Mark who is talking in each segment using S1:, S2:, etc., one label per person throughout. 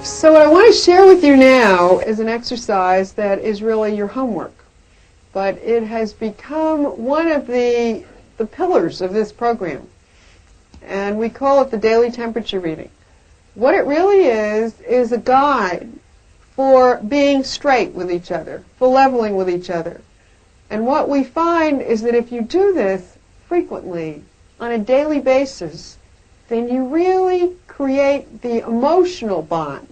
S1: So what I want to share with you now is an exercise that is really your homework, but it has become one of the pillars of this program, and we call it the daily temperature reading. What it really is a guide for being straight with each other, for leveling with each other. And what we find is that if you do this frequently, on a daily basis, then you really create the emotional bond.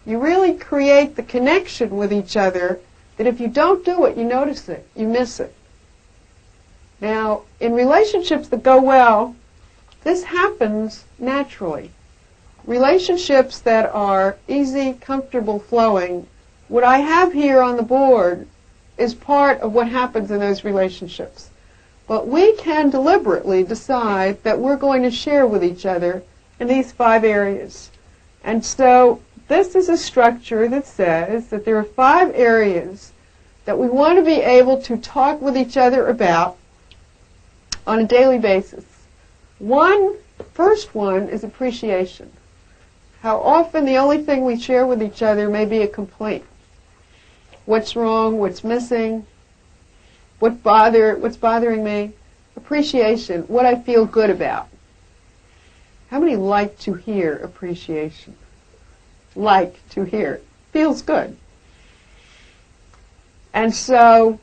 S1: You really create the connection with each other that if you don't do it, you notice it, you miss it. Now, in relationships that go well, this happens naturally. Relationships that are easy, comfortable, flowing, what I have here on the board is part of what happens in those relationships. But we can deliberately decide that we're going to share with each other in these 5 areas. And so this is a structure that says that there are 5 areas that we want to be able to talk with each other about on a daily basis. First one is appreciation. How often the only thing we share with each other may be a complaint. What's wrong? What's missing? What's bothering me? Appreciation, what I feel good about. How many like to hear appreciation? Like to hear it. Feels good. And so,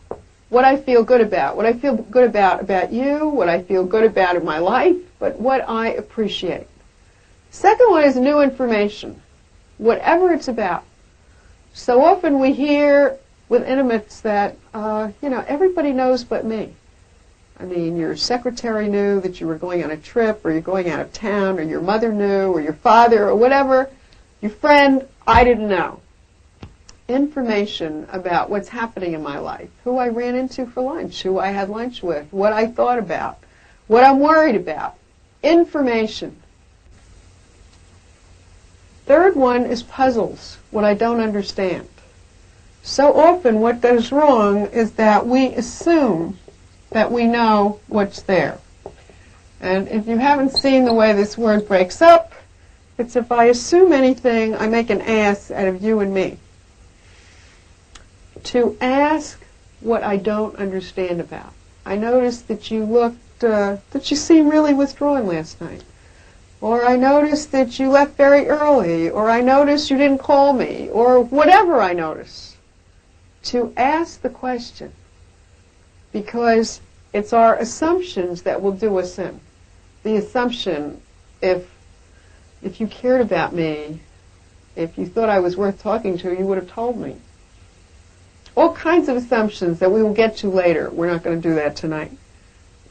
S1: what I feel good about. What I feel good about you, what I feel good about in my life, but what I appreciate. Second one is new information, whatever it's about. So often we hear with intimates that, everybody knows but me. I mean, your secretary knew that you were going on a trip, or you're going out of town, or your mother knew, or your father, or whatever. Your friend, I didn't know. Information about what's happening in my life, who I ran into for lunch, who I had lunch with, what I thought about, what I'm worried about. Information. Third one is puzzles, what I don't understand. So often what goes wrong is that we assume that we know what's there. And if you haven't seen the way this word breaks up, it's if I assume anything, I make an ass out of you and me. To ask what I don't understand about. I noticed that you seemed really withdrawn last night. Or I noticed that you left very early. Or I noticed you didn't call me. Or whatever I notice. To ask the question. Because it's our assumptions that will do us in. The assumption, if you cared about me, if you thought I was worth talking to, you would have told me. All kinds of assumptions that we will get to later. We're not going to do that tonight.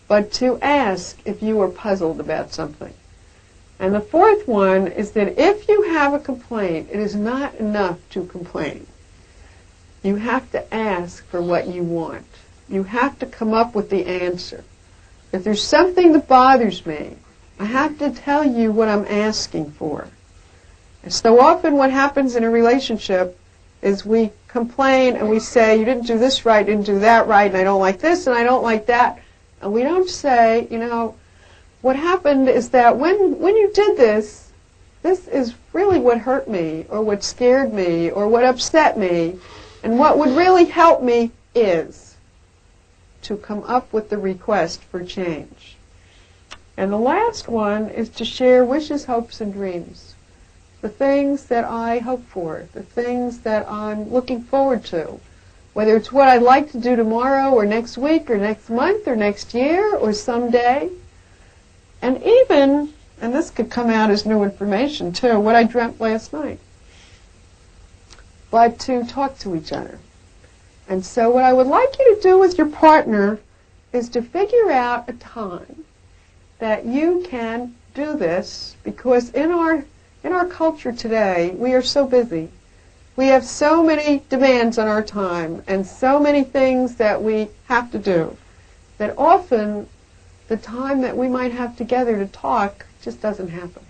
S1: But to ask if you are puzzled about something. And the fourth one is that if you have a complaint, it is not enough to complain. You have to ask for what you want. You have to come up with the answer. If there's something that bothers me, I have to tell you what I'm asking for. And so often what happens in a relationship is we complain and we say, you didn't do this right, didn't do that right, and I don't like this and I don't like that. And we don't say, what happened is that when you did this is really what hurt me, or what scared me, or what upset me. And what would really help me is to come up with the request for change. And the last one is to share wishes, hopes, and dreams. The things that I hope for, the things that I'm looking forward to. Whether it's what I'd like to do tomorrow, or next week, or next month, or next year, or someday. And even, and this could come out as new information too, what I dreamt last night. But to talk to each other. And so what I would like you to do with your partner is to figure out a time that you can do this, because in our culture today, we are so busy. We have so many demands on our time and so many things that we have to do that often the time that we might have together to talk just doesn't happen.